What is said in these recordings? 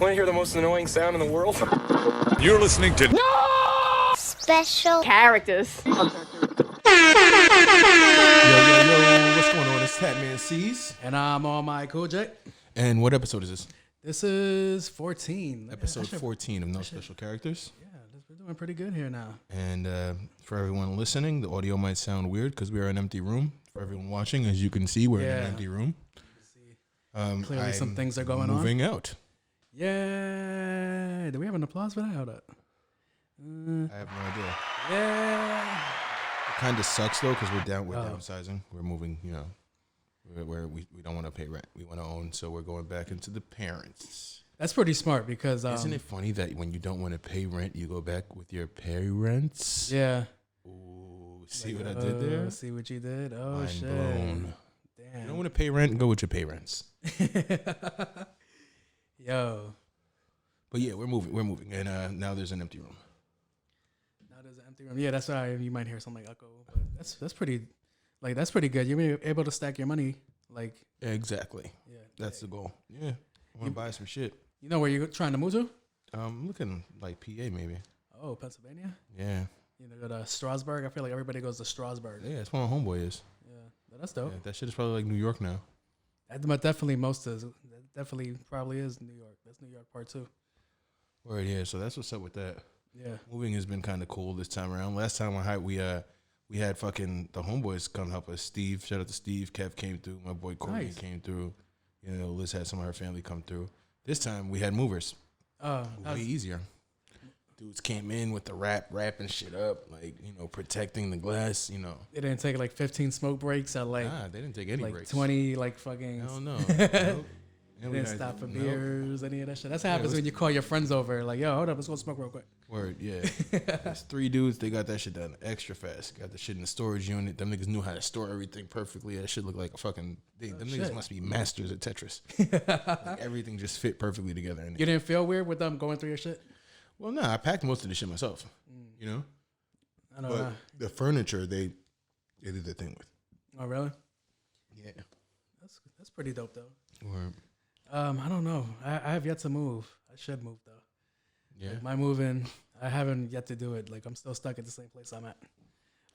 Want to hear the most annoying sound in the world? You're listening to Special characters. Yo, what's going on? It's Tatman C's. And I'm on my Cool J. And what episode is this? This is 14. Episode 14 of No Special Characters. Yeah, we're doing pretty good here now. And for everyone listening, the audio might sound weird because we are in an empty room. For everyone watching, as you can see, we're in an empty room. Clearly some things are going on. Moving out. Yeah. Do we have an applause for that? Hold up. I have no idea. Yeah. It kind of sucks, though, because we're downsizing. We're moving, where we don't want to pay rent. We want to own, so we're going back into the parents. That's pretty smart because... Isn't it funny that when you don't want to pay rent, you go back with your parents? Yeah. Ooh, see what I did there? See what you did? Oh, Mind shit. blown. Damn. You don't want to pay rent, go with your pay rents. Yo. But yeah, we're moving. And now there's an empty room. Now there's an empty room. Yeah, that's why you might hear something like echo. But that's pretty good. You're able to stack your money. Exactly. Yeah. That's the goal. Yeah. I want to buy some shit. You know where you're trying to move to? I'm looking like PA maybe. Oh, Pennsylvania? Yeah. You know, go to Strasbourg. I feel like everybody goes to Strasbourg. Yeah, that's where my homeboy is. Yeah, that's dope. Yeah, that shit is probably like New York now. But definitely probably is New York. That's New York part 2. Word, yeah. So that's what's up with that. Yeah. Moving has been kind of cool this time around. Last time we had fucking the homeboys come help us. Steve, shout out to Steve. Kev came through. My boy Corey came through. Liz had some of her family come through. This time we had movers. Way easier. Dudes came in with the wrapping shit up, protecting the glass, They didn't take like 15 smoke breaks at Nah, they didn't take any breaks. 20 fucking. Hell no. They didn't stop for beers, any of that shit. That's what happens when you call your friends over. Like, yo, hold up, let's go smoke real quick. Word, yeah. There's 3 dudes. They got that shit done extra fast. Got the shit in the storage unit. Them niggas knew how to store everything perfectly. That shit looked like a fucking... Them niggas must be masters at Tetris. Everything just fit perfectly together. You didn't feel weird with them going through your shit? Well, nah, I packed most of the shit myself. I know. But the furniture, they did their thing with. Oh, really? Yeah. That's pretty dope, though. Word. I don't know. I have yet to move. I should move, though. Yeah. My moving, I haven't yet to do it. I'm still stuck at the same place I'm at.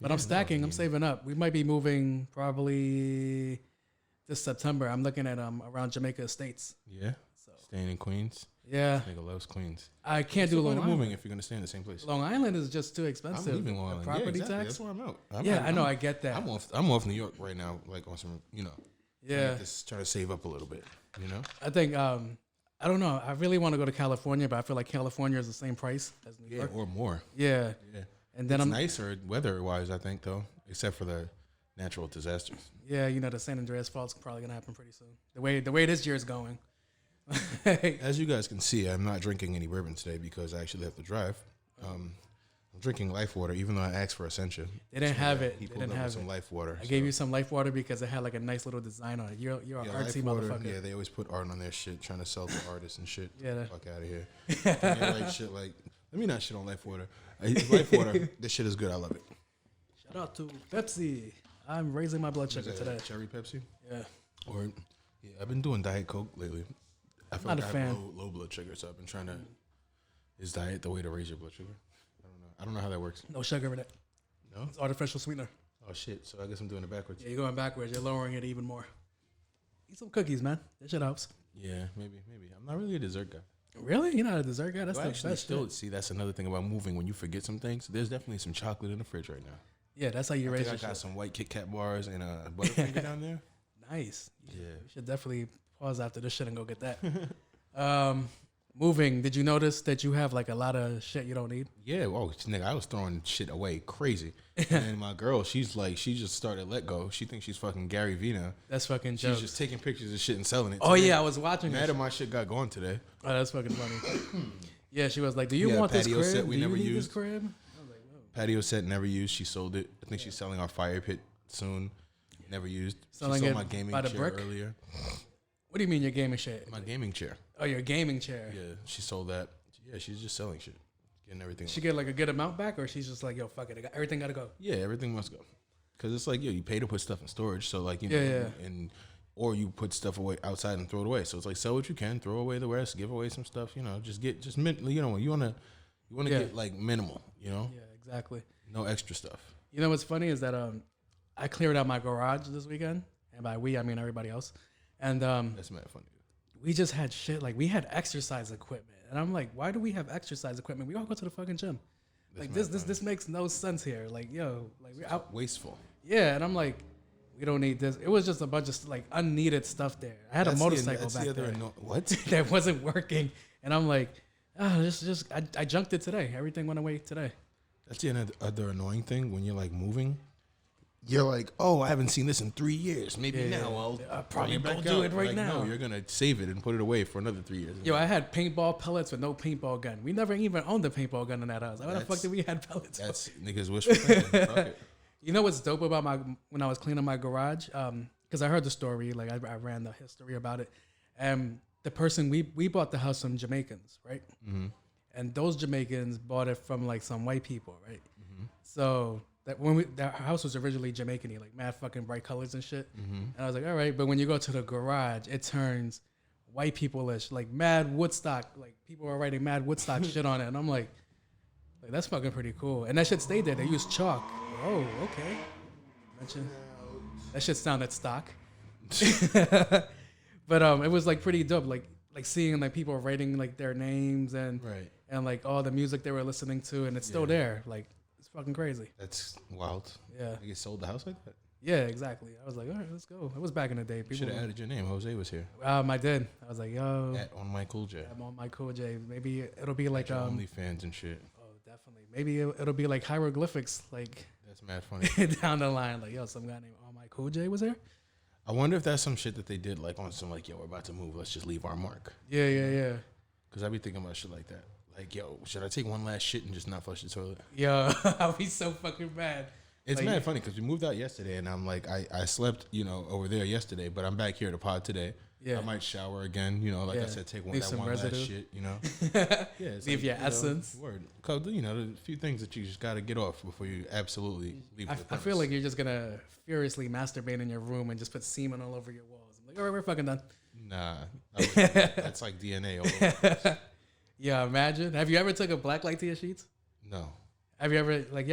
But I'm stacking. I'm saving up. We might be moving probably this September. I'm looking at around Jamaica Estates. Yeah. So staying in Queens. Yeah. This nigga loves Queens. I can't do Long Island. Moving if you're gonna stay in the same place. Long Island is just too expensive. I'm leaving Long Island. Property exactly. tax. That's where I'm out. I know. I get that. I'm off New York right now. On some, Yeah. Just trying to save up a little bit. I think. I don't know. I really want to go to California, but I feel like California is the same price as New York. Or more. Yeah. Yeah. And then it's nicer weather-wise, I think, though, except for the natural disasters. Yeah, the San Andreas Fault's probably gonna happen pretty soon. The way this year is going. As you guys can see, I'm not drinking any bourbon today because I actually have to drive. I'm drinking Life Water, even though I asked for Essentia. They didn't have it. He They pulled didn't up have some it. Life Water. I gave you some Life Water because it had like a nice little design on it. You're an artsy motherfucker. Yeah, they always put art on their shit, trying to sell to artists and shit. Yeah. Fuck out of here. Shit like, let me not shit on Life Water. Life Water, this shit is good. I love it. Shout out to Pepsi. I'm raising my blood sugar today. Cherry Pepsi? Yeah. I've been doing Diet Coke lately. I feel Not like a I have fan. low blood sugar, so I've been trying to. Is diet the way to raise your blood sugar? I don't know how that works. No sugar in it. No? It's artificial sweetener. Oh shit! So I guess I'm doing it backwards. Yeah, you're going backwards. You're lowering it even more. Eat some cookies, man. That shit helps. Yeah, maybe. I'm not really a dessert guy. Really? You're not a dessert guy? That's Well, the actually, best. still, see, that's another thing about moving. When you forget some things, there's definitely some chocolate in the fridge right now. Yeah, that's how you I raise think your I got shit. some white Kit Kat bars and a Butterfinger down there. Nice. Yeah. You should definitely pause after this shit and go get that. Moving, did you notice that you have like a lot of shit you don't need? Yeah, nigga, I was throwing shit away crazy. And my girl, she just started let go. She thinks she's fucking Gary Vee now. That's fucking She's jokes. just taking pictures of shit and selling it. Oh today. yeah, I was watching Mad it. at my shit got gone today. Oh, that's fucking funny. Yeah, she was like, "Do you Yeah, want this patio crib? set we Do you never need used. this crib?" I was like, "Whoa." Patio set never used. She sold it. I think she's selling our fire pit soon. Never used. Selling she sold it my gaming by the chair brick? earlier. What do you mean your gaming shit? My gaming chair. Oh, your gaming chair. Yeah, she sold that. Yeah, she's just selling shit, getting everything. She get like a good amount back, or she's just like, "Yo, fuck it, everything gotta go." Yeah, everything must go. Because it's like, you pay to put stuff in storage. So like, Yeah. and or you put stuff away outside and throw it away. So it's like sell what you can, throw away the rest, give away some stuff. You know, you want to get like minimal. You know. Yeah, exactly. No extra stuff. You know what's funny is that I cleared out my garage this weekend, and by we I mean everybody else, and That's mad funny. we just had shit like we had exercise equipment, and I'm like, why do we have exercise equipment? We all go to the fucking gym. Like this makes no sense here. Like like we're out Wasteful. Yeah, and I'm like, we don't need this. It was just a bunch of like unneeded stuff there. I had a motorcycle back there what? that wasn't working, and I'm like, I junked it today. Everything went away today. That's the other annoying thing when you're like moving. You're like, oh, I haven't seen this in 3 years. Maybe now I'll probably bring it go back do out. it right Like, now. No, you're gonna save it and put it away for another 3 years. Yo, I had paintball pellets with no paintball gun. We never even owned a paintball gun in that house. Why the fuck did we have pellets? That's niggas wishful thinking. Fuck it. You know what's dope about when I was cleaning my garage? Because I heard the story, like I ran the history about it. The person we bought the house from Jamaicans, right? Mm-hmm. And those Jamaicans bought it from like some white people, right? Mm-hmm. So that that house was originally Jamaican-y, like mad fucking bright colors and shit. Mm-hmm. And I was like, all right, but when you go to the garage, it turns white people-ish, like mad Woodstock. Like people are writing mad Woodstock shit on it, and I'm like that's fucking pretty cool. And that shit stayed there. They used chalk. Oh, okay. That shit sounded stock. But it was like pretty dope. Like seeing like people writing like their names and like all the music they were listening to, and it's still there. Like it's fucking crazy. That's wild. Yeah. You sold the house like that? Yeah, exactly. I was like, all right, let's go. It was back in the day. People Should have added your name. Jose was here. I did. I was like, yo. On my Cool J. I'm on my Cool J. Maybe it'll be like OnlyFans and shit. Oh, definitely. Maybe it'll be like hieroglyphics, like. That's mad funny. Down the line, like yo, some guy named On My Cool J was there. I wonder if that's some shit that they did like on some like, yo, we're about to move. Let's just leave our mark. Yeah. Because I be thinking about shit like that. Like, yo, should I take one last shit and just not flush the toilet? Yo, I'll be so fucking bad. It's like, mad funny because we moved out yesterday, and I'm like, I slept, over there yesterday, but I'm back here to pod today. Yeah. I might shower again, like I said, take one last shit, Yeah. Leave your essence. Word. Cause, a few things that you just got to get off before you absolutely leave the I feel like you're just going to furiously masturbate in your room and just put semen all over your walls. I'm like, all right, we're fucking done. Nah. That's like DNA all over. Yeah, imagine. Have you ever took a black light to your sheets? No. Have you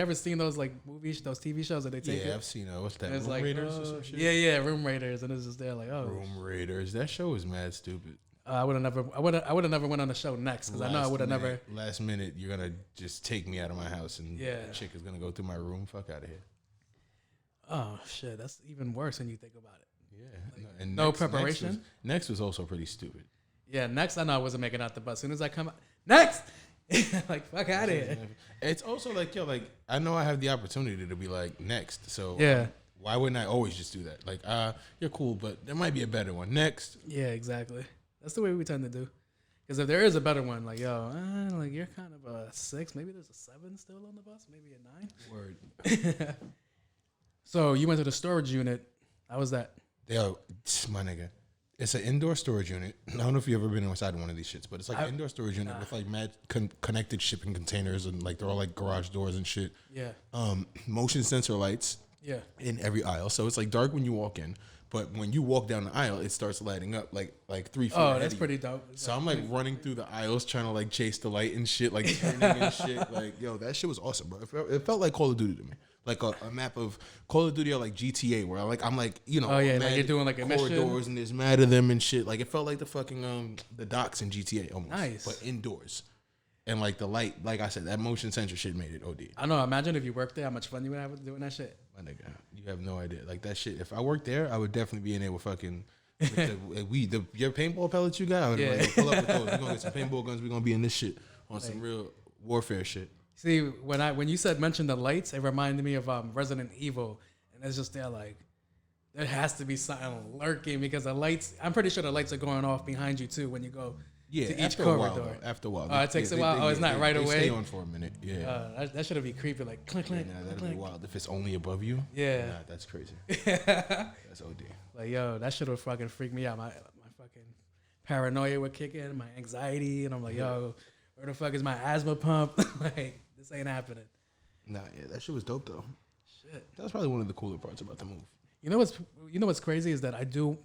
ever seen those like movies, those TV shows that they take? Yeah, I've seen what's that? Room like, Raiders or some shit? Yeah, Room Raiders, and it's just there like, oh, Room Raiders. That show is mad stupid. I would have never went on the show next because I know I would have never. Last minute, you're gonna just take me out of my house, and the chick is gonna go through my room. Fuck out of here. Oh shit, that's even worse when you think about it. Yeah, and no preparation. Next was also pretty stupid. Yeah, next I know I wasn't making out the bus. As soon as I come out, next. Like fuck out of here. It's also like I know I have the opportunity to be like next, so why wouldn't I always just do that? Like you're cool, but there might be a better one next. Yeah, exactly. That's the way we tend to do. Because if there is a better one, like yo, like you're kind of a 6, maybe there's a 7 still on the bus, maybe a 9. Word. So you went to the storage unit. How was that? Yo, my nigga. It's an indoor storage unit. I don't know if you've ever been inside one of these shits, but it's like an indoor storage unit with like mad connected shipping containers and like they're all like garage doors and shit. Yeah. Motion sensor lights. Yeah. In every aisle, so it's like dark when you walk in, but when you walk down the aisle, it starts lighting up like 3 feet. Oh, that's pretty dope. So I'm like running through the aisles trying to like chase the light and shit, like turning and shit. Like yo, that shit was awesome, bro. It felt like Call of Duty to me. Like a map of Call of Duty or like GTA where I'm like oh yeah, like you're doing like a corridors mission. And there's mad of them and shit. Like it felt like the fucking the docks in GTA almost. Nice. But indoors. And like the light, like I said, that motion sensor shit made it OD. I know. Imagine if you worked there, how much fun you would have doing that shit. My nigga, you have no idea. Like that shit. If I worked there, I would definitely be in there with fucking your paintball pellets you got. I would like, pull up with those. We're gonna get some paintball guns. We're gonna be in this shit on some real warfare shit. See, when you mentioned the lights, it reminded me of Resident Evil, and it's just there like there has to be something lurking because the lights. I'm pretty sure the lights are going off behind you too when you go to each corridor. After a while. Oh, it takes a while. It's not right away. Stay on for a minute. Yeah. That should be creepy. Like clink, clink. Yeah, that'd be wild if it's only above you. Yeah. Nah, that's crazy. That's OD. Like yo, that should have fucking freaked me out. My fucking paranoia would kick in, my anxiety, and I'm like, yo, where the fuck is my asthma pump? Like this ain't happening. Nah, yeah, that shit was dope though. Shit. That was probably one of the cooler parts about the move. You know what's crazy is that I do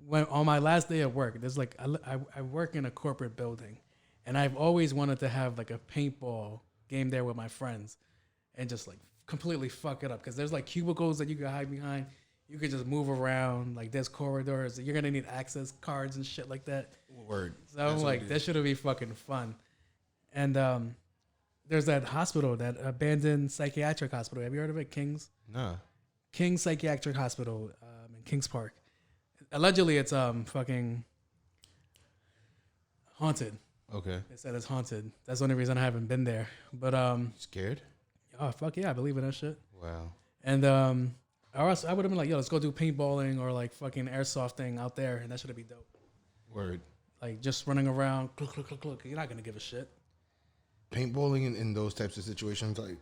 when on my last day of work, there's like I work in a corporate building, and I've always wanted to have like a paintball game there with my friends, and just like completely fuck it up because there's like cubicles that you can hide behind. You can just move around. Like there's corridors. You're gonna need access cards and shit like that. Word. So I'm like, that should be fucking fun. And there's that hospital, that abandoned psychiatric hospital. Have you heard of it? Nah. King's Psychiatric Hospital in Kings Park. Allegedly, it's fucking haunted. Okay. They said it's haunted. That's the only reason I haven't been there. But Scared? oh fuck yeah, I believe in that shit. Wow. And or else I would have been like, yo, let's go do paintballing or like fucking airsofting out there, and that should be dope. Word. Like just running around, click, click, click, click. You're not gonna give a shit. Paintballing in those types of situations, like,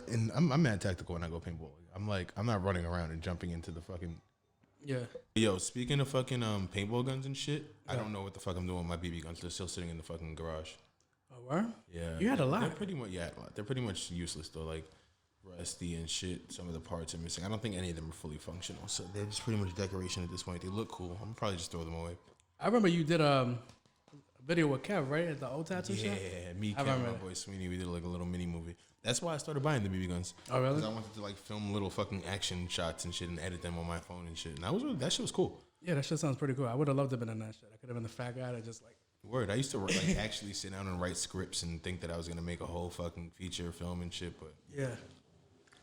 and I'm mad tactical when I go paintballing. I'm like, I'm not running around and jumping into the fucking. Yeah. Yo, speaking of fucking paintball guns and shit, I don't know what the fuck I'm doing with my BB guns. They're still sitting in the fucking garage. Oh, where? Yeah. You had a lot. They're pretty much They're pretty much useless though. Like rusty and shit. Some of the parts are missing. I don't think any of them are fully functional. So they're just pretty much decoration at this point. They look cool. I'm probably just throw them away. I remember you did a video with Kev, right, at the old tattoo shop. Yeah, me, Kev, my boy Sweeney, we did like a little mini movie. That's why I started buying the BB guns. Oh really? Because I wanted to like film little fucking action shots and shit and edit them on my phone and shit. And that shit was cool. Yeah, that shit sounds pretty cool. I would have loved to have been in that shit. I could have been the fat guy that just like. Word. I used to like actually sit down and write scripts and think that I was gonna make a whole fucking feature film and shit, but Yeah.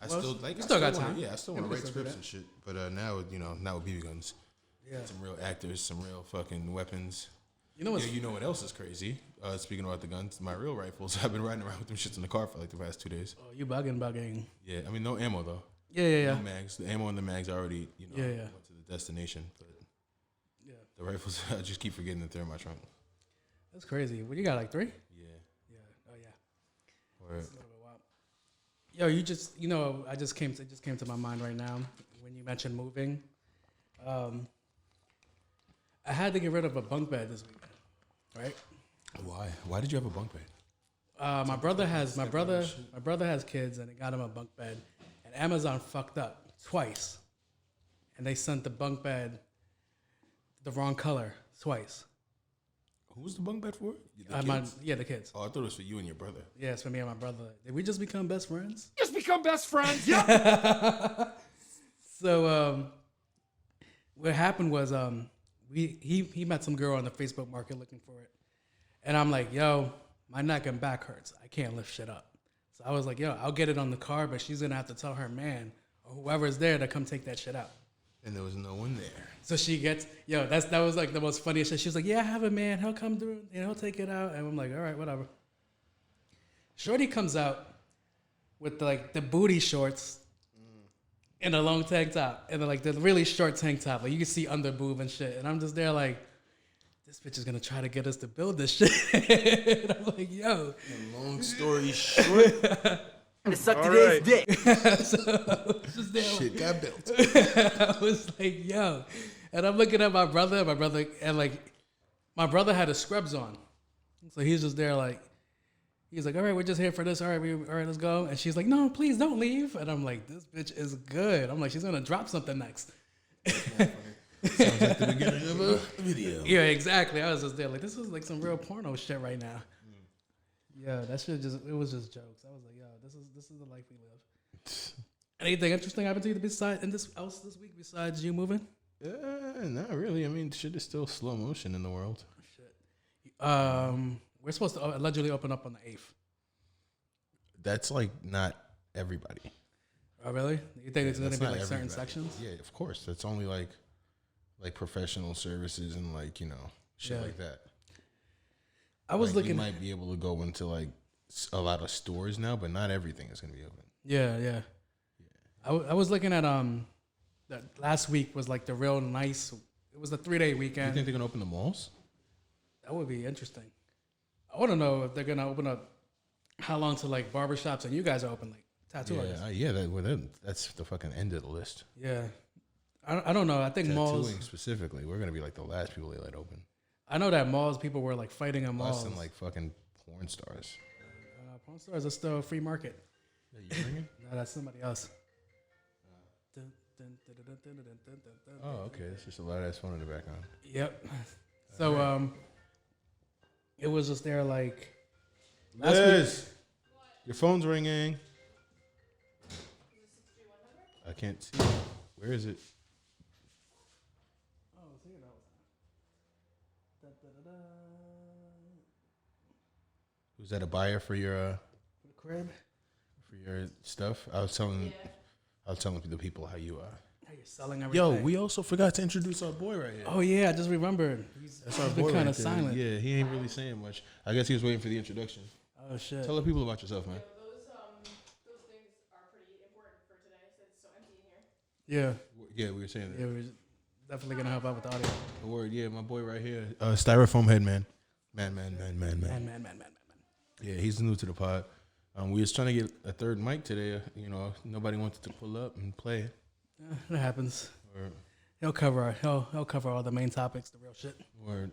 I still got time. Yeah, I still want to write scripts and shit. But now with BB guns. Yeah. Some real actors, some real fucking weapons. You know what's You know what else is crazy? Speaking about the guns, my real rifles. I've been riding around with them shits in the car for like the past 2 days. Oh, you bugging. Yeah, I mean no ammo though. Yeah. No mags. The ammo and the mags already went to the destination. But Yeah. the rifles, I just keep forgetting that they're in my trunk. That's crazy. What you got, like 3? Yeah. Yeah. Oh yeah. Word. That's a little bit wild. Yo, you just it just came to my mind right now when you mentioned moving. I had to get rid of a bunk bed this week, right? Why? Why did you have a bunk bed? My brother has kids, and they got him a bunk bed, and Amazon fucked up twice, and they sent the bunk bed the wrong color twice. Who's the bunk bed for? The kids. Oh, I thought it was for you and your brother. Yeah, it's for me and my brother. Did we just become best friends? Just become best friends. Yeah. So what happened was he met some girl on the Facebook market looking for it, and I'm like, yo, my neck and back hurts. I can't lift shit up. So I was like, yo, I'll get it on the car, but she's gonna have to tell her man or whoever's there to come take that shit out. And there was no one there. So she gets, that was like the most funniest shit. She was like, yeah, I have a man. He'll come through and he'll take it out. And I'm like, all right, whatever. Shorty comes out with like the booty shorts and a long tank top and like the really short tank top. Like you can see under boob and shit. And I'm just there like, this bitch is going to try to get us to build this shit. And I'm like, yo. And long story short. To suck today's dick. So just there, shit got built. I was like, yo. And I'm looking at my brother, and like, my brother had his scrubs on. So he's just there like, he's like, all right, we're just here for this. All right, let's go. And she's like, no, please don't leave. And I'm like, this bitch is good. I'm like, she's going to drop something next. Sounds like the beginning of a video. Yeah, exactly. I was just there like, this is like some real porno shit right now. Yeah, that shit it was just jokes. I was like, yo, this is the life we live. Anything interesting happened to you this week besides you moving? Not really. I mean, shit is still slow motion in the world. Shit. We're supposed to allegedly open up on the 8th. That's like not everybody. Oh, really? You think it's going to be like certain everybody. sections? Yeah, of course. That's only like professional services and like, shit like that. I was looking. You might be able to go into like a lot of stores now, but not everything is going to be open. Yeah. I was looking at that last week was like the real nice. It was a 3-day weekend. You think they're going to open the malls? That would be interesting. I want to know if they're going to open up how long to like barbershops and you guys are open like tattoo artists. That's the fucking end of the list. Yeah. I don't know. I think malls specifically, we're going to be like the last people they let open. I know that malls, people were like fighting in malls. Less than like fucking porn stars. Porn stars are still a free market. Yeah, you ringing? No, that's somebody else. Oh, okay. It's just a loud ass phone in the background. Yep. So it was just there like Liz, your phone's ringing. I can't see. Where is it? Oh, see that was. Was that a buyer for your For the crib. for your stuff? I was telling the people how you How you're selling everything. Yo, we also forgot to introduce our boy right here. Oh yeah, I just remembered. That's our He's been boy kind right of there. silent. Yeah, he ain't really saying much. I guess he was waiting for the introduction. Oh shit. Tell the people about yourself, man. Those things are pretty important for today since it's so empty in here. Yeah. Yeah, we were saying that. Yeah, we're definitely gonna help out with the audio. The word, yeah, my boy right here. Styrofoam head man. Man. Man. Yeah, he's new to the pod. We was trying to get a third mic today. Nobody wanted to pull up and play. It happens. Or He'll cover all the main topics, the real shit. or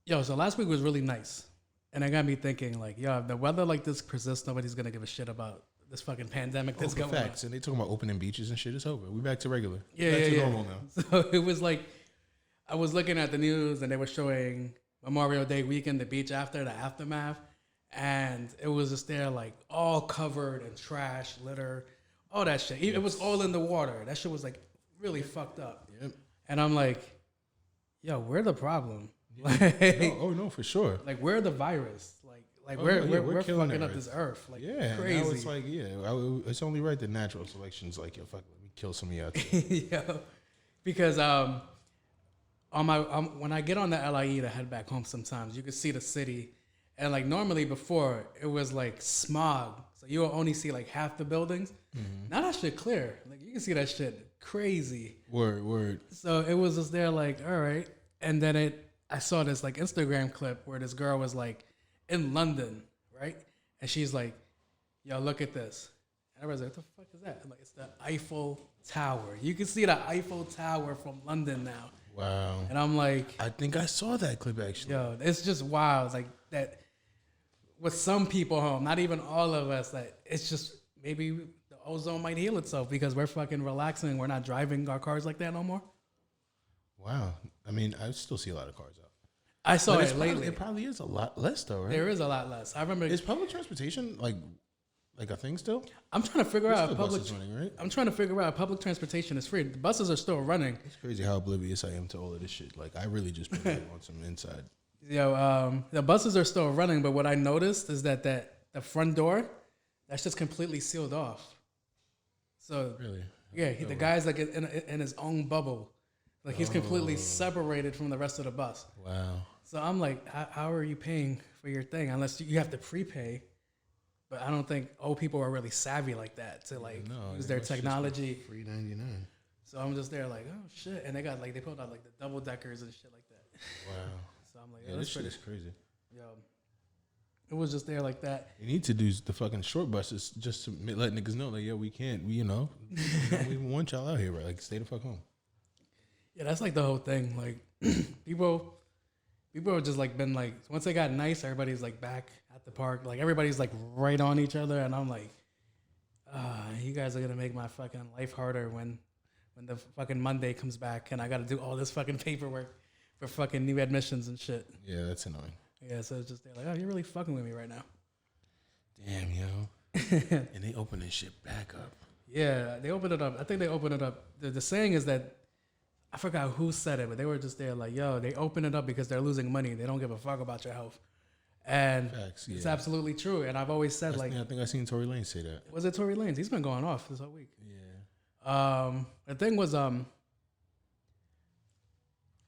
Yo, so last week was really nice. And it got me thinking, like, yo, if the weather like this persists, nobody's gonna give a shit about this fucking pandemic that's going facts. And they talking about opening beaches and shit. It's over. We back to regular. Yeah, back yeah, to yeah. normal now. So it was like, I was looking at the news and they were showing Memorial Day weekend, the beach after, the aftermath. And it was just there, like, all covered in trash, litter, all that shit. It was all in the water. That shit was, like, really fucked up. Yep. And I'm like, yo, we're the problem. Like, No, for sure. like, we're the virus. Like Oh, we're yeah, we're killing fucking it, up right? this earth. Like, Yeah, crazy. now it's like, it's only right that natural selection's like, yo, fuck, let me kill some of y'all too. Yo, because when I get on the LIE to head back home, sometimes you can see the city, and like normally before it was like smog, so you will only see like half the buildings. Now that shit clear, like you can see that shit crazy. Word. So it was just there, like, all right, and then I saw this like Instagram clip where this girl was like in London, right, and she's like, yo, look at this. And everybody's like, what the fuck is that? I'm like, it's the Eiffel Tower. You can see the Eiffel Tower from London now. Wow. And I'm like, I think I saw that clip actually. yo, it's just wild. It's like that with some people home, not even all of us, that it's just maybe the ozone might heal itself because we're fucking relaxing. We're not driving our cars like that no more. Wow. I mean, I still see a lot of cars out. I saw But it lately. It probably is a lot less though, right? There is a lot less. I remember. Is public transportation like a thing still? I'm trying to figure out if Buses running, right? I'm trying to figure out if public transportation is free. The buses are still running. It's crazy how oblivious I am to all of this shit. Like, I really just been on some inside. Yo, the buses are still running, but what I noticed is that the front door, that's just completely sealed off. So Really? yeah, the guy's like in his own bubble, like he's completely separated from the rest of the bus. Wow. So I'm like, how are you paying for your thing unless you have to prepay? But I don't think old people are really savvy like that to like use their technology. Free 99. So I'm just there like, oh shit, and they got like they pulled out like the double deckers and shit like that. Wow. So I'm like, Yeah, this shit is crazy. Yo, it was just there like that. You need to do the fucking short buses just to let niggas know, like, yo, we can't, we don't even want y'all out here, right? Like, stay the fuck home. Yeah, that's like the whole thing. Like people have just like been like, once they got nice, everybody's like back at the park. Like everybody's like right on each other, and I'm like, you guys are gonna make my fucking life harder when the fucking Monday comes back and I gotta do all this fucking paperwork for fucking new admissions and shit. Yeah, that's annoying. Yeah, so it's just they're like, oh, you're really fucking with me right now. Damn, yo. And they open this shit back up. Yeah, they opened it up. I think they opened it up. The saying is that, I forgot who said it, but they were just there like, yo, they open it up because they're losing money. They don't give a fuck about your health. And Facts, it's yeah. absolutely true. And I've always said, like, I think I seen Tory Lanez say that. was it Tory Lanez? He's been going off this whole week. Yeah. The thing was,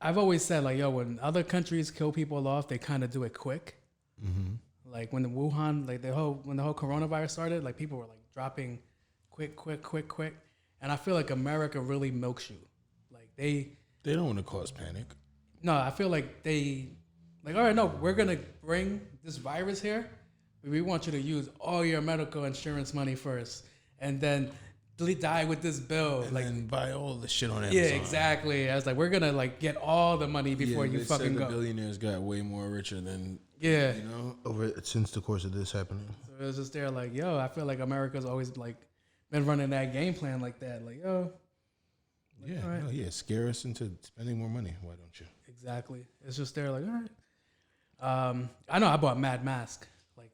I've always said, like, yo, when other countries kill people off, they kind of do it quick. Mm-hmm. Like when the Wuhan, like when the whole coronavirus started, like people were like dropping quick. And I feel like America really milks you. Like they don't want to cause panic. No, I feel like they, like, all right, no, we're going to bring this virus here, but we want you to use all your medical insurance money first, and then die with this bill. And like, then buy all the shit on Amazon. yeah, exactly. I was like, we're going to, like, get all the money before you fucking the go. billionaires got way more richer than, Yeah. you know, since the course of this happening. So it was just there, like, yo, I feel like America's always, like, been running that game plan like that. Like, yo, Yeah, all right. no, yeah, scare us into spending more money. Why don't you? Exactly. It's just there, like, all right. I know I bought mad mask, like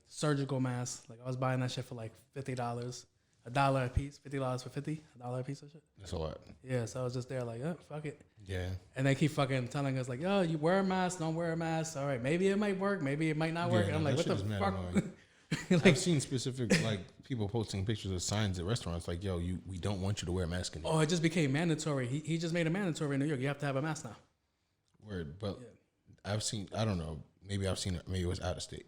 surgical mask. Like I was buying that shit for like $50, $1 a piece, $50 for $1 a piece of shit. That's a lot. Yeah, so I was just there, like, oh, fuck it. Yeah. And they keep fucking telling us, like, oh, you wear a mask, don't wear a mask. All right, maybe it might work, maybe it might not work. Yeah, and I'm like, that what the shit is mad fuck? annoying. Like, I've seen specific like people posting pictures of signs at restaurants like, "Yo, we don't want you to wear a mask in here." oh, it just became mandatory. He just made it mandatory in New York. You have to have a mask now. Word, but I've seen. I don't know. Maybe I've seen it. Maybe it was out of state.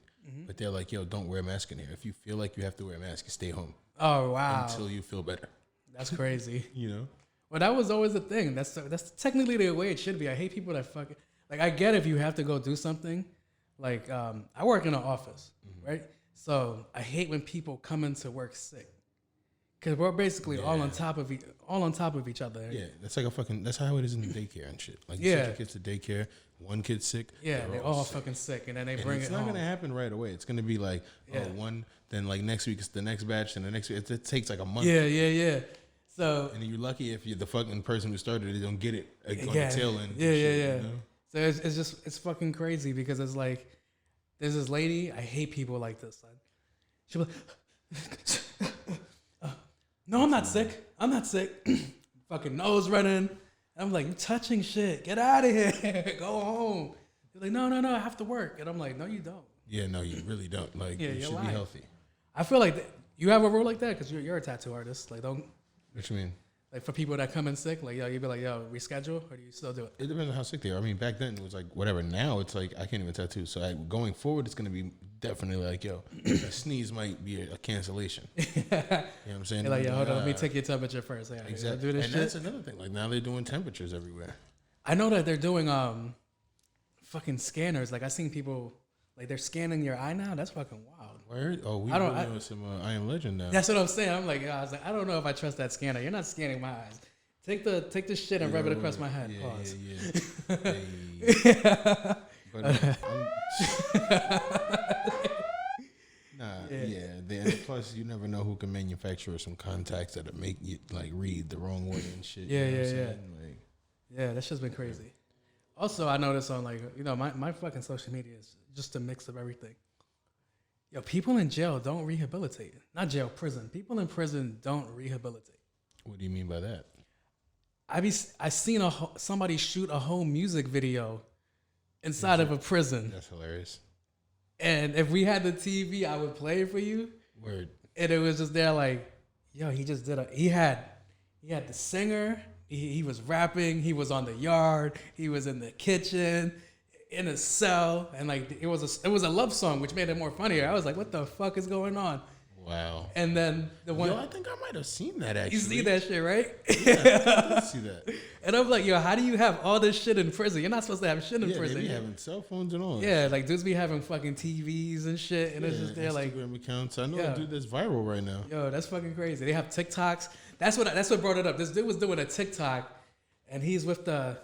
But they're like, "Yo, don't wear a mask in here. If you feel like you have to wear a mask, you stay home Oh wow, until you feel better." that's crazy. You know. Well, that was always the thing. That's technically the way it should be. I hate people that fucking like. I get if you have to go do something. Like I work in an office, right? So I hate when people come into work sick, because we're basically all on top of each other. Yeah, that's like a fucking. That's how it is in the daycare and shit. Like, you send your kids to daycare, one kid's sick. Yeah, they're all fucking sick, and then they And bring it's it not home. gonna happen right away. It's gonna be like, one. Then like next week it's the next batch, and the next week it takes like a month. Yeah. So And you're lucky if you're the fucking person who started it, don't get it on yeah, the tail end. yeah. You know? So it's fucking crazy because it's like there's this lady. I hate people like this. She'll be like, no, I'm not sick. I'm not sick. Fucking nose running. I'm like, you touching shit. Get out of here. Go home. They're like, no, I have to work. And I'm like, no, you don't. Yeah, no, you really don't. Like, Yeah, you you're should lying. be healthy. I feel like you have a rule like that because you're a tattoo artist. Like, don't What you mean? like for people that come in sick. Like, yo, you'd be like, yo, reschedule, or do you still do it? It depends on how sick they are. I mean, back then it was like whatever. Now it's like I can't even tattoo. So going forward, it's gonna be definitely like, yo, a sneeze might be a cancellation. You know what I'm saying? You're like, yo, hold on, let me take your temperature first. Yeah, Exactly. do this And shit. that's another thing. Like now they're doing temperatures everywhere. I know that they're doing fucking scanners. Like I seen people like they're scanning your eye now. That's fucking wild. Word? Oh, we doing some I Am Legend now. That's what I'm saying. I'm like, I was like, I don't know if I trust that scanner. You're not scanning my eyes. Take the shit and rub it across my head. Pause. Yeah. But and plus you never know who can manufacture some contacts that'll make you like read the wrong way and shit. You know what I'm saying? Like, Yeah, that shit's been crazy. Also, I noticed on like, my fucking social media is just a mix of everything. Yo, people in jail don't rehabilitate. Not jail, prison. People in prison don't rehabilitate. what do you mean by that? I seen somebody shoot a whole music video inside of a prison. That's hilarious. And if we had the TV, I would play it for you. Word. And it was just there like, yo, he just did he had the singer, he was rapping, he was on the yard, he was in the kitchen, in a cell, and like it was a love song, which made it more funnier. I was like, what the fuck is going on? Wow. And then the one, I think I might have seen that actually. you see that shit, right? Yeah, I did see that. And I'm like, yo, how do you have all this shit in prison? You're not supposed to have shit in Yeah, prison. they be having cell phones and all. Yeah, like dudes be having fucking TVs and shit, and it's just there like, Instagram accounts. I know Yeah. a dude that's viral right now. yo, that's fucking crazy. They have TikToks. That's what brought it up. This dude was doing a TikTok, and he's with the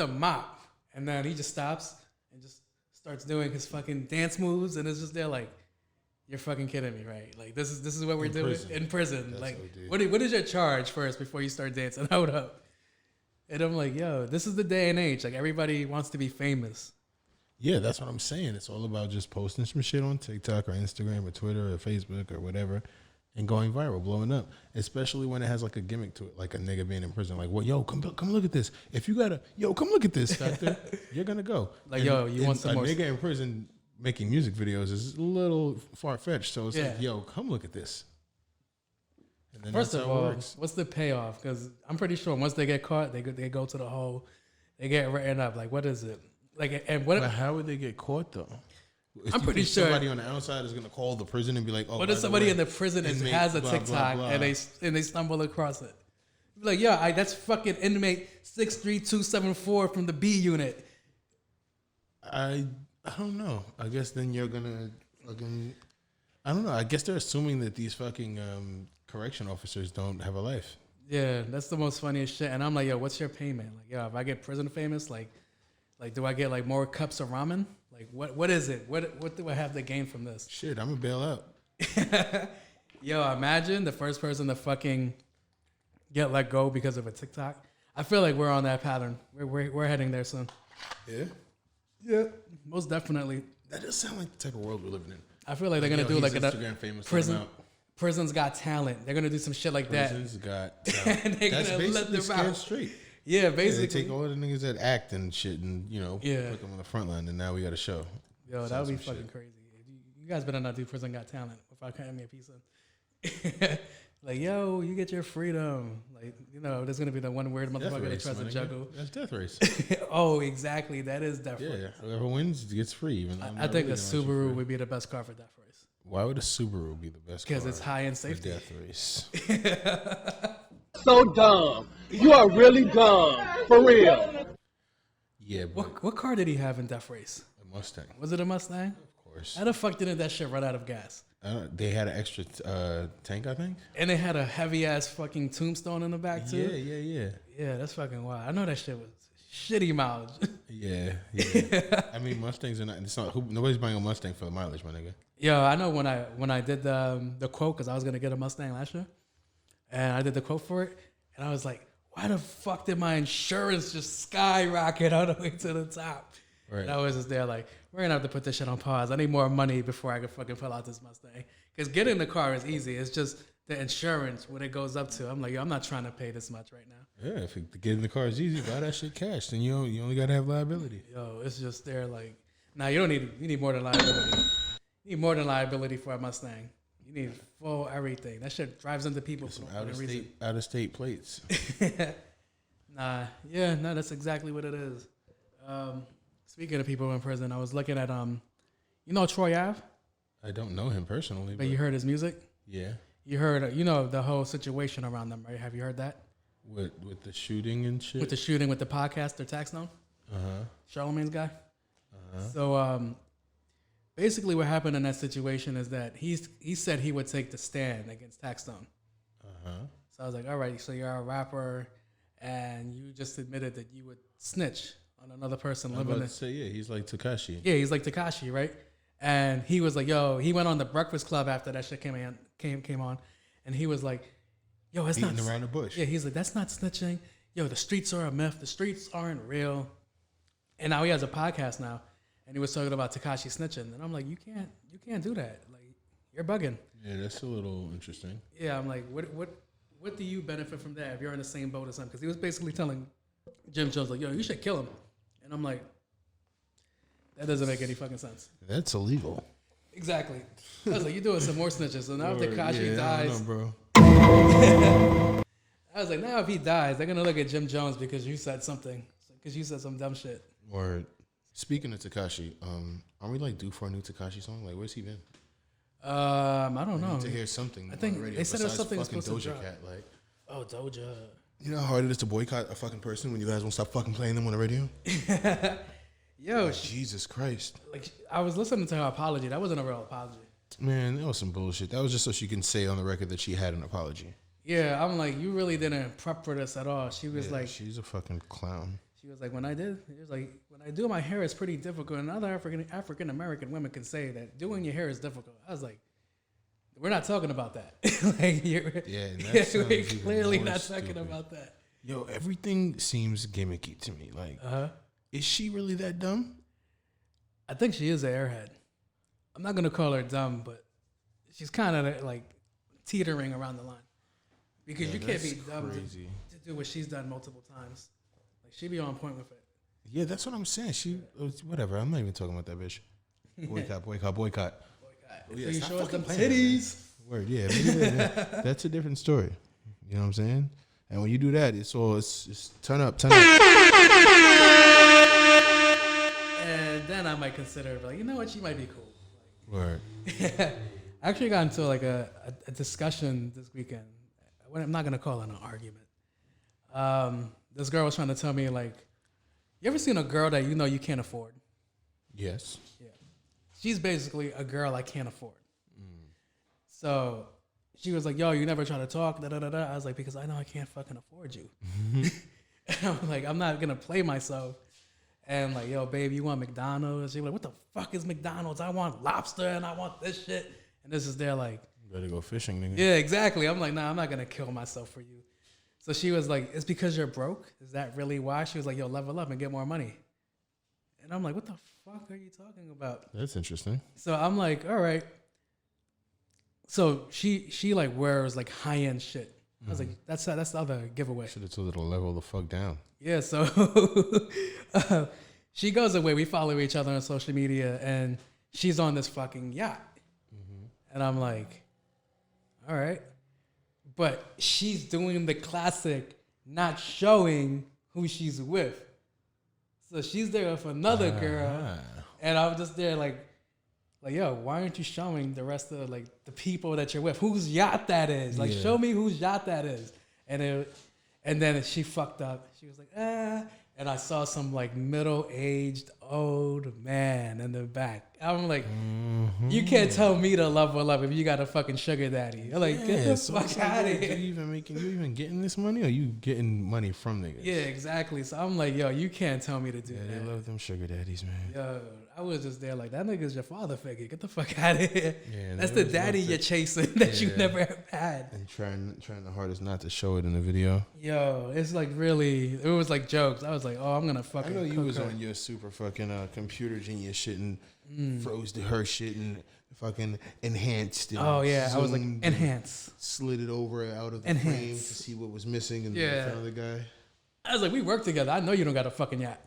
mop, and then he just stops and just starts doing his fucking dance moves, and it's just there like, you're fucking kidding me, right? Like this is what we're In doing prison. in prison. That's like OD. what is your charge first before you start dancing? Hold up. And I'm like, yo, this is the day and age. Like everybody wants to be famous. Yeah, that's what I'm saying. It's all about just posting some shit on TikTok or Instagram or Twitter or Facebook or whatever and going viral, blowing up. Especially when it has like a gimmick to it, like a nigga being in prison. Like, well, yo, come look at this. If you gotta, yo, come look at this, doctor. You're gonna go. Like, yo, you want some a more? nigga in prison making music videos is a little far fetched. So it's Yeah. like, yo, come look at this. And then First that's of how it all, works. what's the payoff? Because I'm pretty sure once they get caught, they go to the hole, they get written up. Like, what is it? Like, and what? But how would they get caught though? If I'm you pretty think sure- somebody on the outside is gonna call the prison and be like, "Oh, What by if the somebody way, in the prison inmate has a blah, blah, TikTok blah." and they stumble across it? Like, yeah, that's fucking inmate 63274 from the B unit. I don't know. I guess then you're gonna fucking. I don't know. I guess they're assuming that these fucking correction officers don't have a life. Yeah, that's the most funniest shit. And I'm like, yo, what's your payment? Like, yo, if I get prison famous, like do I get like more cups of ramen? Like, what is it? What do I have to gain from this? Shit, I'm gonna bail out. Yo, imagine the first person to fucking get let go because of a TikTok. I feel like we're on that pattern. We're heading there soon. Yeah. Yeah, most definitely. That does sound like the type of world we're living in. I feel like they're gonna do like an Instagram famous Prison's Got Talent. They're gonna do some shit like Prison's that. Got Talent. And they're That's gonna let basically them Scared out. Straight. Yeah, Yeah, basically. they take all the niggas that act and shit and, put Yeah. them on the front line, and now we got a show. Yo, that would be fucking crazy. You guys better not do Prison Got Talent without cutting me a piece of. Like, yo, you get your freedom. Like, there's gonna be the one weird motherfucker that tries to juggle. That's Death Race. Oh, exactly. That is Death Race. Yeah, whoever wins gets free. Even I think a Subaru would be the best car for Death Race. Why would a Subaru be the best car? Because it's high in for safety. Death Race. So dumb. You are really dumb. For real. Yeah, but What car did he have in Death Race? a Mustang, Was it a Mustang? of course. How the fuck didn't that shit run out of gas? They had an extra tank, I think. And it had a heavy ass fucking tombstone in the back too. Yeah. Yeah, that's fucking wild. I know that shit was shitty mileage. Yeah. I mean, Mustangs are not. It's not. Nobody's buying a Mustang for the mileage, my nigga. Yo, I know when I did the quote, because I was gonna get a Mustang last year, and I did the quote for it, and I was like, why the fuck did my insurance just skyrocket all the way to the top? Right. And I was just there like, we're gonna have to put this shit on pause. I need more money before I can fucking pull out this Mustang. Because getting the car is easy. It's just the insurance, what it goes up to. I'm like, yo, I'm not trying to pay this much right now. Yeah, if getting in the car is easy, buy that shit cash. Then you only gotta have liability. Yo, it's just there like, nah, you need more than liability. You need more than liability for a Mustang. You need full everything. That shit drives into people for Some no reason. out of state plates. No, that's exactly what it is. Speaking of people in prison, I was looking at Troy Ave, I don't know him personally, but you heard his music. yeah. You heard the whole situation around them, right? Have you heard that? With the shooting and shit. With the shooting with the podcaster Taxstone, Charlemagne's guy. So basically, what happened in that situation is that he said he would take the stand against Taxstone. So I was like, all right, so you're a rapper, and you just admitted that you would snitch on another person I'm living about in. to say, yeah, he's like TEKASHI. Yeah, he's like TEKASHI, right? And he was like, yo, he went on the Breakfast Club after that shit came on, and he was like, yo, it's Beating not around the bush. Yeah, he's like, that's not snitching. Yo, the streets are a myth. The streets aren't real. And now he has a podcast now, and he was talking about TEKASHI snitching, and I'm like, you can't do that. Like, you're bugging. Yeah, that's a little interesting. Yeah, I'm like, what do you benefit from that if you're in the same boat as him? Because he was basically telling Jim Jones like, yo, you should kill him, and I'm like, that doesn't make any fucking sense. That's illegal. Exactly. I was like, you're doing some more snitches. So now if TEKASHI I dies, don't know, bro. I was like, now if he dies, they're gonna look at Jim Jones because you said something, because you said some dumb shit. Word. Speaking of TEKASHI, aren't we like due for a new TEKASHI song? Like, where's he been? I don't know. To hear something. I think on the radio they said it was besides something was fucking supposed to Doja drop. Cat. Like, Oh, Doja. you know how hard it is to boycott a fucking person when you guys won't stop fucking playing them on the radio? Yo, Like, Jesus Christ. I was listening to her apology. That wasn't a real apology. Man, that was some bullshit. That was just so she can say on the record that she had an apology. Yeah, I'm like, you really didn't prep for this at all. She was Yeah, like, she's a fucking clown. she was like, when I do my hair, it's pretty difficult. And other African American women can say that doing your hair is difficult. I was like, we're not talking about that. Like, we're clearly not talking about that. Yo, everything seems gimmicky to me. Like, is she really that dumb? I think she is an airhead. I'm not gonna call her dumb, but she's kind of like teetering around the line because you can't be dumb to do what she's done multiple times. Like, she be on point with it. Yeah, that's what I'm saying. Whatever. I'm not even talking about that bitch. Boycott. So yeah, you stop show us them fucking playing, titties. Word, yeah. Yeah. That's a different story. You know what I'm saying? And when you do that, it's turn up. And then I might consider, like, you know what, she might be cool. Word. I actually got into like a discussion this weekend. I'm not gonna call it an argument. This girl was trying to tell me, like, you ever seen a girl that you know you can't afford? Yes. Yeah. She's basically a girl I can't afford. So she was like, yo, you never try to talk, da-da-da-da. I was like, because I know I can't fucking afford you. And I'm like, I'm not gonna play myself. And like, yo, babe, you want McDonald's? She was like, what the fuck is McDonald's? I want lobster and I want this shit. And this is there like, Better go fishing, nigga. yeah, exactly. I'm like, nah, I'm not gonna kill myself for you. So she was like, it's because you're broke? Is that really why? She was like, yo, level up and get more money. And I'm like, what the fuck are you talking about? That's interesting. So I'm like, all right. So she like wears like high-end shit. I was like, that's the other giveaway. Should have told her to level the fuck down. Yeah, so she goes away. We follow each other on social media, and she's on this fucking yacht. And I'm like, all right. But she's doing the classic, not showing who she's with. So she's there with another girl, and I'm just there like, yo, why aren't you showing the rest of like the people that you're with? Whose yacht that is? Like, show me whose yacht that is. And then she fucked up. She was like, and I saw some like middle-aged old man in the back. I'm like, you can't tell me to level up if you got a fucking sugar daddy. I'm like, get the fuck out of here. You even getting this money, or you getting money from niggas? Yeah, exactly. So I'm like, yo, you can't tell me to do Yeah, that. they love them sugar daddies, man. Yo, I was just there like, that nigga's your father figure. Get the fuck out of here. Yeah, that's they the always daddy love you're chasing that you never have had. And trying the hardest not to show it in the video. Yo, it's like really, it was like jokes. I was like, oh, I'm gonna I fucking. know you cook was her. on your super fucking computer genius shit and froze her shit and fucking enhanced. And Oh yeah, I was like zoomed and enhance. slid it over out of the Enhance. frame to see what was missing in Yeah. front of the guy. I was like, we work together. I know you don't got a fucking yacht.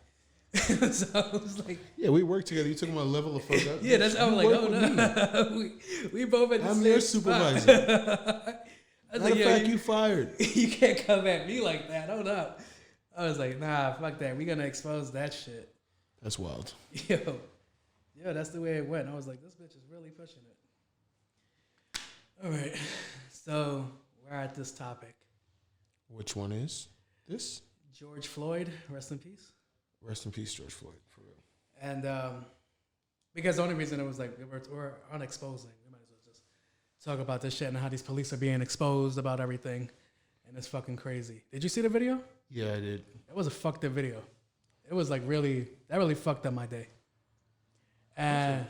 So I was like, Yeah, we worked together. You took my level of fuck up. yeah, that's. I was You like, work oh with me. no, we both at the I'm same your spot. supervisor. I was Matter like, of yo, fact, you fired. you can't come at me like that. Hold up. I was like, nah, fuck that. We gonna expose that shit. That's wild. Yo, that's the way it went. I was like, this bitch is really pushing it. All right, so we're at this topic. Which one is this? George Floyd, rest in peace. Rest in peace, George Floyd, for real. And because the only reason it was like we're unexposing, we might as well just talk about this shit and how these police are being exposed about everything, and it's fucking crazy. Did you see the video? Yeah, I did. It was a fucked up video. It was like really fucked up my day. And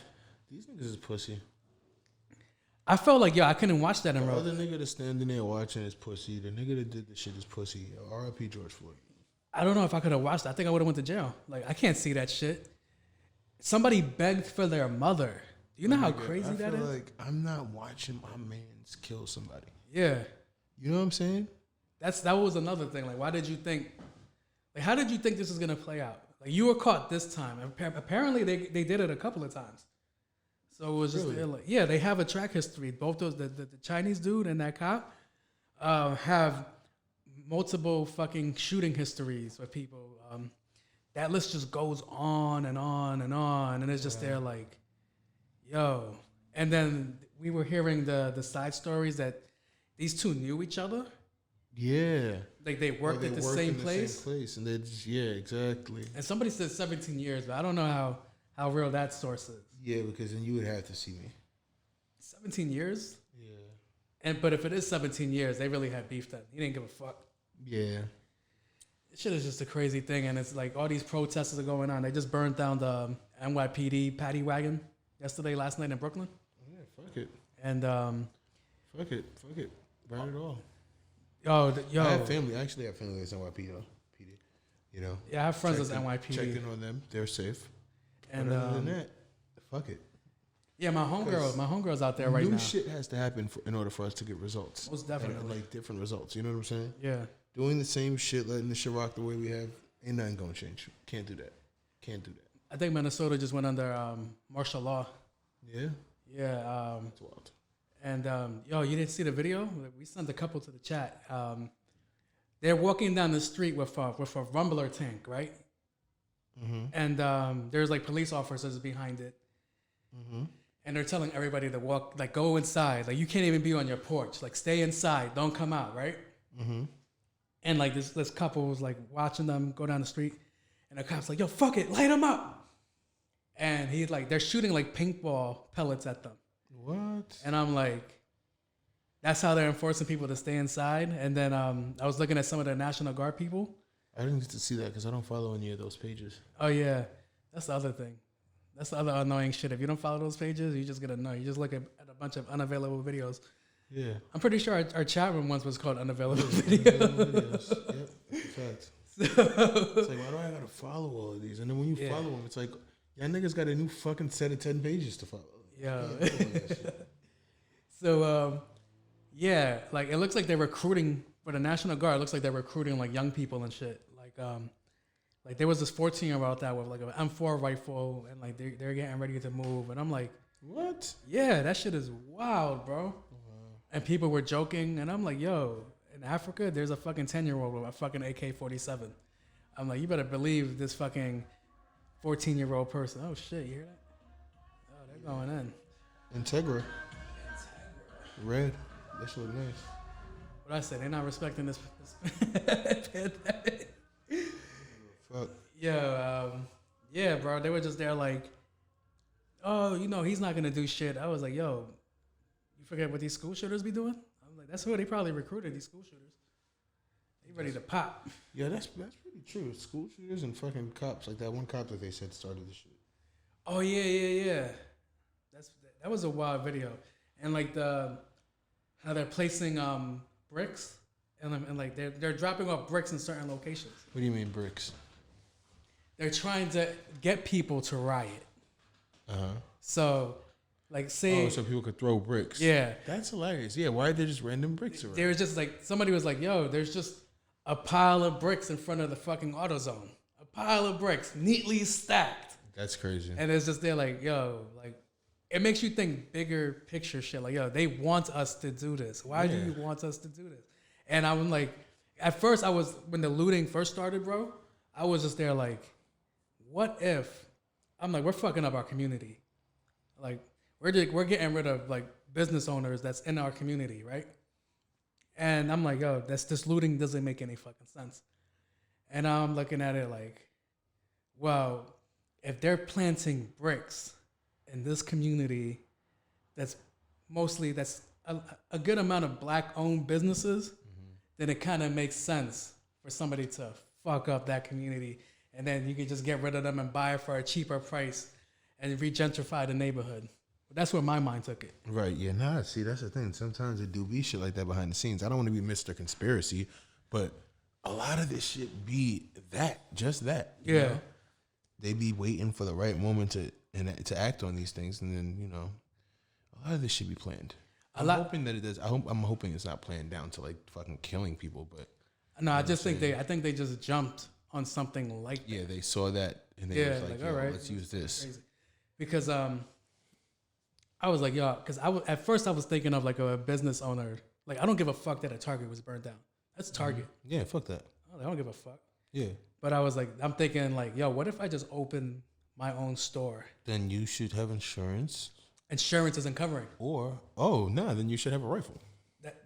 These niggas is pussy. I felt like, yo, I couldn't watch that in The real. other nigga that's standing there watching is pussy. The nigga that did the shit is pussy. R.I.P. George Floyd. I don't know if I could have watched it. I think I would have went to jail. Like, I can't see that shit. Somebody begged for their mother. Do you know how crazy I that feel is? like I'm not watching my mans kill somebody. Yeah. You know what I'm saying? That was another thing. Like, why did you think? Like, how did you think this was gonna play out? Like, you were caught this time. Apparently, they did it a couple of times. So it was just like, yeah, they have a track history. Both those, the Chinese dude and that cop, have multiple fucking shooting histories with people. That list just goes on and on and on, and it's just there like, yo. And then we were hearing the side stories that these two knew each other. Yeah. Like they worked at the same place. And they just, yeah, exactly. And somebody said 17 years, but I don't know how real that source is. Yeah, because then you would have to see me. 17 years? Yeah. But if it is 17 years, they really had beef then. He didn't give a fuck. Yeah. This shit is just a crazy thing, and it's like all these protests are going on. They just burned down the NYPD paddy wagon last night in Brooklyn. Yeah, fuck it. And Fuck it. Burn it all. yo, I have family. I actually have family that's NYPD. You know? yeah, I have friends that's NYPD. Checking on them. They're safe. And but other than that, fuck it. yeah, my homegirl's out there right now. New shit has to happen in order for us to get results. Most definitely. And, like different results. You know what I'm saying? Yeah. Doing the same shit, letting the shit rock the way we have, ain't nothing gonna change. Can't do that. I think Minnesota just went under martial law. Yeah? Yeah. That's wild. And yo, you didn't see the video? We sent a couple to the chat. They're walking down the street with a rumbler tank, right? Mm-hmm. And there's like police officers behind it. Mm-hmm. And they're telling everybody to walk, like go inside. Like you can't even be on your porch. Like stay inside. Don't come out, right? Mm-hmm. And like this couple was like watching them go down the street. And the cop's like, yo, fuck it, light them up. And he's like, they're shooting like paintball pellets at them. What? And I'm like, that's how they're enforcing people to stay inside. And then I was looking at some of the National Guard people. I didn't get to see that because I don't follow any of those pages. Oh, yeah. That's the other thing. That's the other annoying shit. If you don't follow those pages, you just get annoyed. You just look at a bunch of unavailable videos. Yeah. I'm pretty sure our chat room once was called Unavailable Videos. Yep. Fact. It's like, why do I gotta follow all of these? And then when you follow them, it's like, y'all niggas got a new fucking set of 10 pages to follow. Yeah. So, yeah, like it looks like they're recruiting for the National Guard. It looks like they're recruiting like young people and shit. Like there was this 14-year-old out there with like an M4 rifle, and like they're getting ready to move, and I'm like, what? Yeah, that shit is wild, bro. And people were joking, and I'm like, yo, in Africa, there's a fucking 10-year-old with a fucking AK-47. I'm like, you better believe this fucking 14-year-old person. Oh shit, you hear that? Oh, they're going in. Integra. Red. That shit look nice. What I said, they're not respecting this pandemic. Fuck. Yeah, bro. They were just there like, oh, you know, he's not gonna do shit. I was like, yo, you forget what these school shooters be doing? I'm like, that's who they probably recruited, these school shooters. They ready to pop. Yeah, that's pretty true. School shooters and fucking cops, like that one cop that they said started the shit. Oh yeah. That was a wild video, and like how they're placing bricks, and like they're dropping off bricks in certain locations. What do you mean bricks? They're trying to get people to riot. So, like, say... Oh, so people could throw bricks. Yeah. That's hilarious. Yeah, why are there just random bricks around? There was just, like... Somebody was like, yo, there's just a pile of bricks in front of the fucking AutoZone. A pile of bricks, neatly stacked. That's crazy. And it's just there like, yo, like... It makes you think bigger picture shit. Like, yo, they want us to do this. Why do you want us to do this? And I'm like... At first, when the looting first started, bro, I was just there like... What if, I'm like, we're fucking up our community. Like, we're getting rid of, like, business owners that's in our community, right? And I'm like, yo, this looting doesn't make any fucking sense. And I'm looking at it like, well, if they're planting bricks in this community that's a good amount of black-owned businesses, then it kind of makes sense for somebody to fuck up that community. And then you could just get rid of them and buy it for a cheaper price and re-gentrify the neighborhood. But that's where my mind took it. Right, yeah, nah, see, that's the thing. Sometimes it do be shit like that behind the scenes. I don't want to be Mr. Conspiracy, but a lot of this shit be just that. You know? They be waiting for the right moment to act on these things, and then, you know, a lot of this shit be planned. I'm hoping that it does. I'm hoping it's not planned down to, like, fucking killing people, but... No, I think they just jumped on something like that. Yeah, they saw that and they was like, all right, let's use this. Crazy. Because I was like, yo, because at first I was thinking of like a business owner. Like, I don't give a fuck that a Target was burned down. That's Target. Yeah, fuck that. I don't give a fuck. Yeah. But I was like, I'm thinking like, yo, what if I just open my own store? Then you should have insurance. Insurance isn't covering. Then you should have a rifle.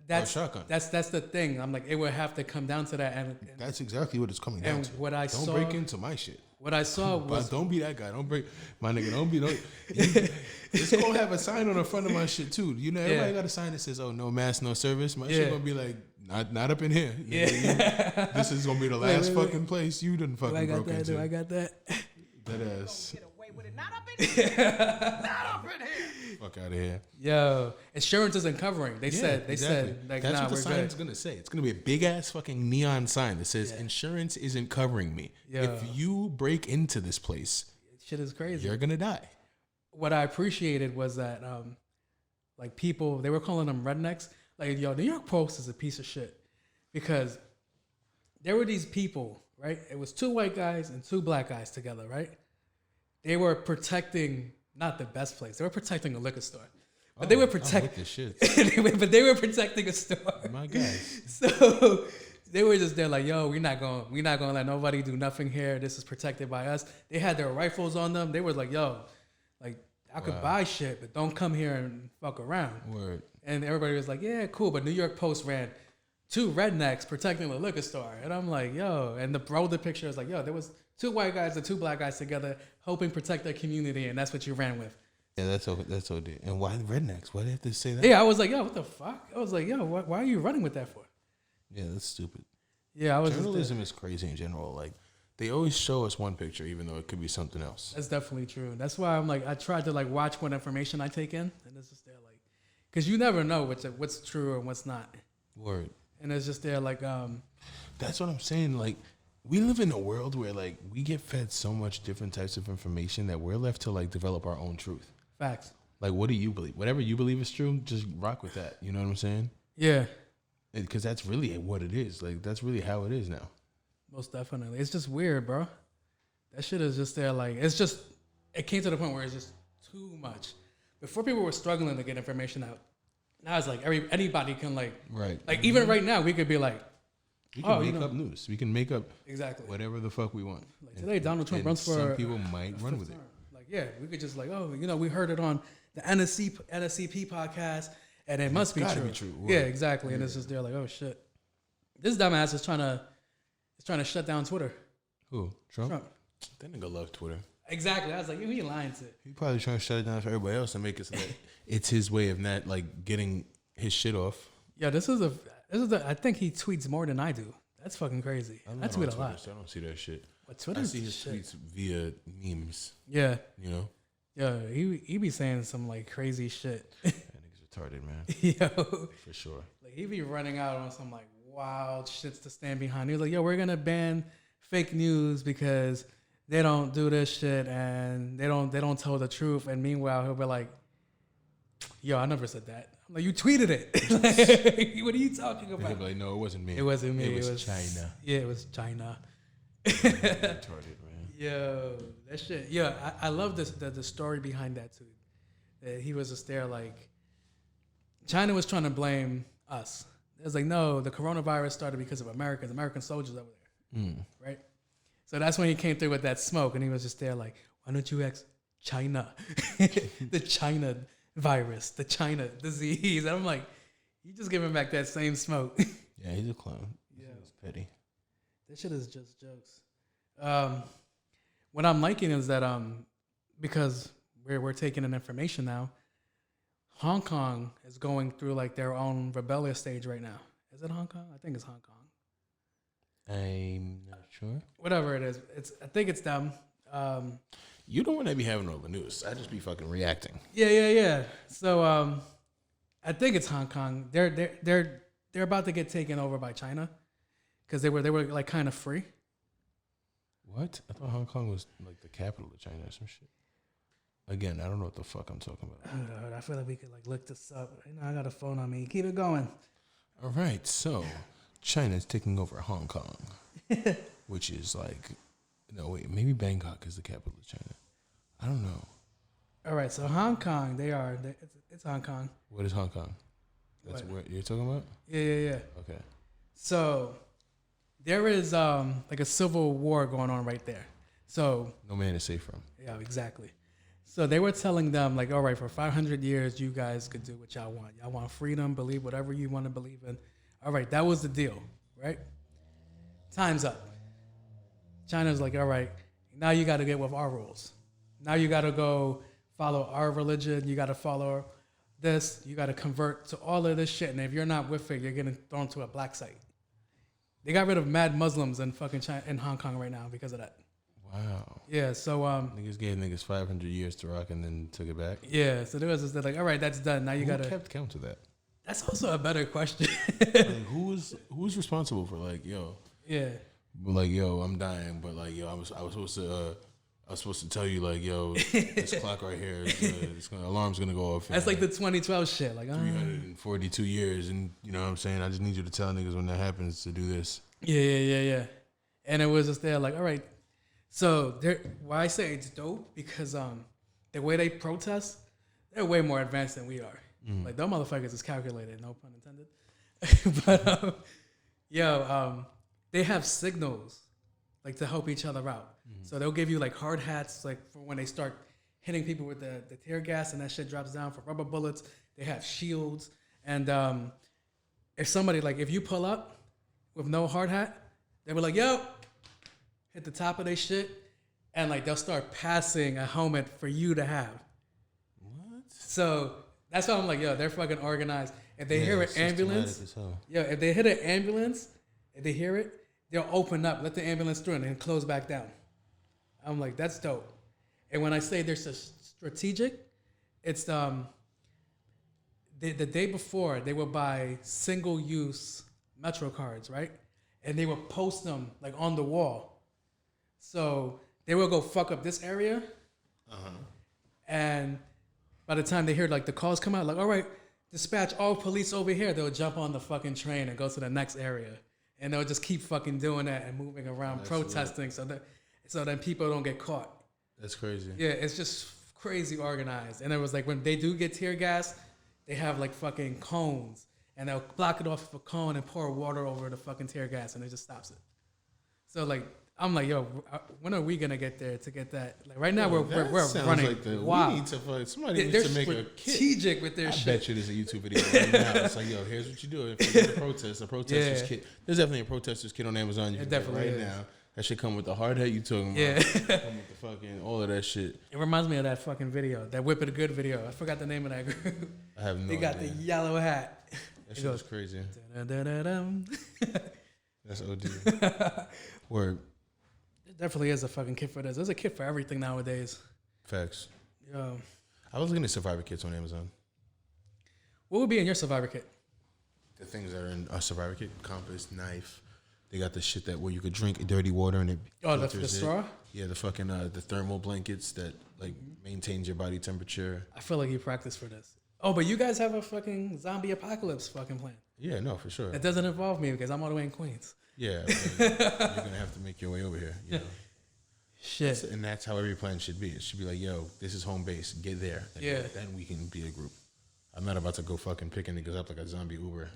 That's or a shotgun. That's the thing. I'm like, it would have to come down to that. And that's exactly what it's coming down to. Don't break into my shit. What I saw was... But don't be that guy. Don't break... My nigga, it's going to have a sign on the front of my shit, too. You know, everybody got a sign that says, oh, no mass, no service. My shit going to be like, not up in here. Yeah. This is going to be the last fucking place you done fucking broke into. I got that. That ass. Get away with it. Not up in here. Not up in here. Fuck out of here. Yo, insurance isn't covering. They said, like, that's nah, what the we're sign's good. gonna say. It's gonna be a big ass fucking neon sign that says insurance isn't covering me. Yo. If you break into this place, shit is crazy. You're gonna die. What I appreciated was that, like, people, they were calling them rednecks. Like, yo, New York Post is a piece of shit because there were these people, right? It was 2 white guys and 2 black guys together, right? They were protecting. Not the best place. They were protecting a liquor store, but they were protecting this shit. But they were protecting a store. My guys. So they were just there like, yo, we're not gonna let nobody do nothing here. This is protected by us. They had their rifles on them. They were like, yo, like I could buy shit, but don't come here and fuck around. Word. And everybody was like, yeah, cool. But New York Post ran 2 rednecks protecting the liquor store, and I'm like, yo. And the picture is like, yo, there was 2 white guys and 2 black guys together helping protect their community, and that's what you ran with. Yeah, that's OD. And why rednecks? Why do they have to say that? Yeah, I was like, yo, what the fuck? I was like, yo, why are you running with that for? Yeah, that's stupid. Yeah, I was. Journalism is crazy in general. Like, they always show us one picture, even though it could be something else. That's definitely true. That's why I'm like, I tried to like watch what information I take in, and it's just there like, because you never know what's true and what's not. Word. And it's just there like That's what I'm saying. Like, we live in a world where like we get fed so much different types of information that we're left to like develop our own truth. facts. Like, what do you believe? Whatever you believe is true, just rock with that. You know what I'm saying? Yeah, Because that's really what it is. Like, that's really how it is now. most definitely. It's just weird, bro. That shit is just there. Like, it came to the point where it's just too much. Before people were struggling to get information out. Now it's like anybody can like, Right. like even right now we could be like, We can make up news. We can make up exactly. whatever the fuck we want. Like today, Donald Trump runs for. Some people might run with it. Like, yeah, we could just like, oh, we heard it on the Nscp podcast, and it must be gotta true. be true. Yeah, exactly. And it's just they're like, oh shit, this dumbass is trying to shut down Twitter. Who? Trump? Trump. That nigga love Twitter. Exactly. I was like, who you lying to? He probably trying to shut it down for everybody else and make it so that it's his way of not like getting his shit off. Yeah, I think he tweets more than I do. That's fucking crazy. I tweet a lot. So I don't see that shit. But Twitter, I see his tweets via memes. Yeah, You know, yeah. He be saying some like crazy shit. that nigga's retarded, man, Yo, for sure. like he be running out on some like wild shits to stand behind. He was like, yo, we're gonna ban fake news because they don't do this shit and they don't tell the truth. And meanwhile, he'll be like, yo, I never said that. I'm like, you tweeted it. Like, what are you talking about? He'll be like, no, it wasn't me. It wasn't me. It was China. Yeah, it was China. Retarded, man. Yo, that shit. Yeah, I love this the story behind that too. That he was just there like China was trying to blame us. It was like, no, the coronavirus started because of American soldiers over there. Right? So that's when he came through with that smoke and he was just there like, why don't you ask China? The China virus, the China disease. And I'm like, you just giving back that same smoke. Yeah, he's a clown. Yeah. He's petty. This shit is just jokes. What I'm liking is that because we're taking in information now, Hong Kong is going through like their own rebellious stage right now. Is it Hong Kong? I think it's Hong Kong. I'm not sure. Whatever it is, I think it's them. You don't want to be having all the news. I just be fucking reacting. Yeah. So I think it's Hong Kong. They're about to get taken over by China because they were like kind of free. What? I thought Hong Kong was like the capital of China or some shit. Again, I don't know what the fuck I'm talking about. I feel like we could like look this up. You know, I got a phone on me. Keep it going. All right, so China's taking over Hong Kong, which is like, no wait, maybe Bangkok is the capital of China. I don't know. All right, so Hong Kong, it's Hong Kong. What is Hong Kong? That's What? what you're talking about? Yeah. Okay. So there is like a civil war going on right there. So No man is safe from. yeah, exactly. So they were telling them like, all right, for 500 years, you guys could do what y'all want. Y'all want freedom, believe whatever you want to believe in. All right, that was the deal, right? Time's up. China's like, all right, now you got to get with our rules. Now you got to go follow our religion. You got to follow this. You got to convert to all of this shit. And if you're not with it, you're getting thrown to a black site. They got rid of mad Muslims in fucking China, in Hong Kong right now because of that. Wow. Yeah, so Niggas gave niggas 500 years to rock and then took it back. yeah, so there was just like, all right, that's done. Now you Who gotta. kept count of that? That's also a better question. Like, who's responsible for like, yo, Yeah, like, yo, I'm dying, but like, yo, I was supposed to tell you like, yo, this clock right here, alarm's gonna go off. that's like the 2012 shit. Like, 342 years, and you know what I'm saying? I just need you to tell niggas when that happens to do this. yeah. And it was just there, like, all right. So why I say it's dope because the way they protest, they're way more advanced than we are. Like those motherfuckers is calculated, no pun intended. But they have signals like to help each other out. So they'll give you like hard hats, like for when they start hitting people with the tear gas and that shit drops down. For rubber bullets, they have shields. And if you pull up with no hard hat, they were like, yo, hit the top of their shit, and like they'll start passing a helmet for you to have. What? So that's why I'm like, yo, they're fucking organized. If they hear an ambulance, systematic as hell. yo, if they hit an ambulance, if they hear it, they'll open up, let the ambulance through, and then close back down. I'm like, that's dope. And when I say they're so strategic, it's the day before, they would buy single-use Metro cards, right? And they would post them like on the wall. So they would go fuck up this area. And by the time they hear like the calls come out, like, all right, dispatch all police over here, they'll jump on the fucking train and go to the next area. And they'll just keep fucking doing that and moving around, protesting so then people don't get caught. That's crazy. Yeah, it's just crazy organized. And it was like when they do get tear gas, they have like fucking cones. And they'll block it off with a cone and pour water over the fucking tear gas, and it just stops it. So like, I'm like, yo, when are we gonna get there to get that? Like right now, we're running. Like wow, we need to find, somebody they're needs to make a kit. strategic with their I shit. bet you there's a YouTube video right now. It's like, yo, here's what you do if you get a protester's kit. There's definitely a protester's kit on Amazon. You can get right now. That shit come with the hard hat you talking about. Yeah. Come with the fucking all of that shit. It reminds me of that fucking video, that Whip It Good video. I forgot the name of that group. I have no idea. They got the yellow hat. That shit was crazy. Dun-dun-dun-dun. That's OD. Word. It definitely is a fucking kit for this. There's a kit for everything nowadays. Facts. Yo, I was looking at Survivor kits on Amazon. what would be in your Survivor kit? The things that are in a Survivor kit: compass, knife. They got the shit that where you could drink dirty water and it. Oh, the filters it. straw. Yeah, the fucking the thermal blankets that like maintains your body temperature. I feel like you practice for this. Oh, but you guys have a fucking zombie apocalypse fucking plan. Yeah, no, for sure. It doesn't involve me because I'm all the way in Queens. Yeah, you're gonna have to make your way over here. You know? Shit. And that's how every plan should be. It should be like, yo, this is home base. Get there. And Yeah. then we can be a group. I'm not about to go fucking picking niggas up like a zombie Uber.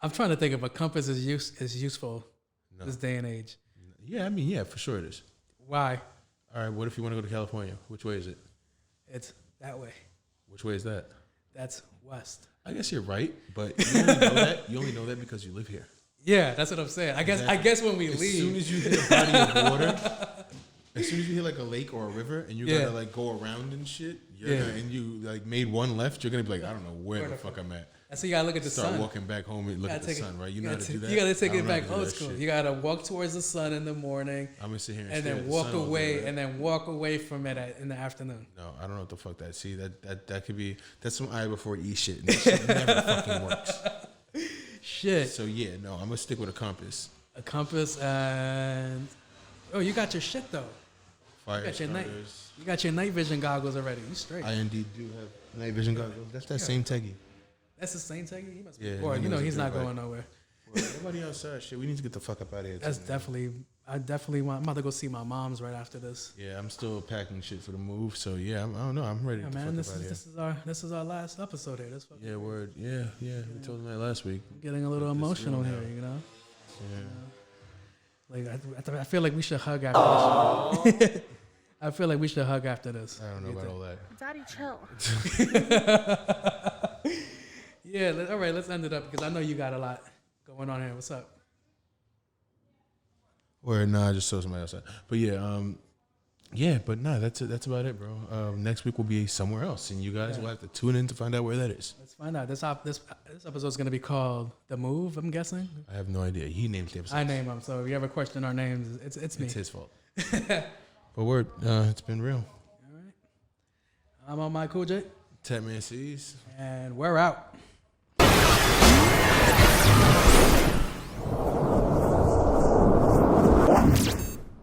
I'm trying to think if a compass is useful this day and age. Yeah, I mean, yeah, for sure it is. Why? All right, what if you want to go to California? Which way is it? It's that way. Which way is that? That's west. I guess you're right, but you only know that. You only know that because you live here. Yeah, that's what I'm saying. I guess when we As leave, soon as you hit a body of water, as soon as you hit like a lake or a river, and you gotta like go around and shit, and you like made one left, you're gonna be like, I don't know where the fuck I'm at. so you gotta look at the Start sun. walking back home and look at the sun, right? You know how to do that. You gotta take I it don't know how back to do old that school. shit. You gotta walk towards the sun in the morning. I'm gonna sit here and stare then at the walk sun all away, day, right? and then walk away from it in the afternoon. No, I don't know what the fuck that. See, that could be, that's some eye before E shit. And that shit never fucking works. Shit. So yeah, no, I'm gonna stick with a compass. A compass and you got your shit though. Fire You got your night vision goggles already. You straight. I indeed do have night vision goggles. That's that same Teggy. That's the same thing. He must be Yeah, bored. he You know knows he's a not good going nowhere. Well, everybody outside, shit. We need to get the fuck up out of here. That's too, man. definitely. I definitely want. I'm about to go see my mom's right after this. Yeah, I'm still packing shit for the move. So yeah, I don't know. I'm ready Yeah, to man. fuck up out of here. This is our last episode here. This fucking Yeah, word. Yeah. We told them that last week. getting a little This emotional real here. now. You know. Yeah. Like I feel like we should hug after this. I feel like we should hug after this. I don't know about all that. Daddy, chill. Yeah. All right. Let's end it up because I know you got a lot going on here. What's up? Or nah, I just saw somebody else. But yeah, but nah, that's it. That's about it, bro. Next week will be somewhere else, and you guys will have to tune in to find out where that is. Let's find out. This episode is going to be called The Move, I'm guessing. I have no idea. He named the episode. I name him, so if you ever question our names, it's me. It's his fault. But word, it's been real. All right. I'm on my Cool J, Tatman sees. and we're out.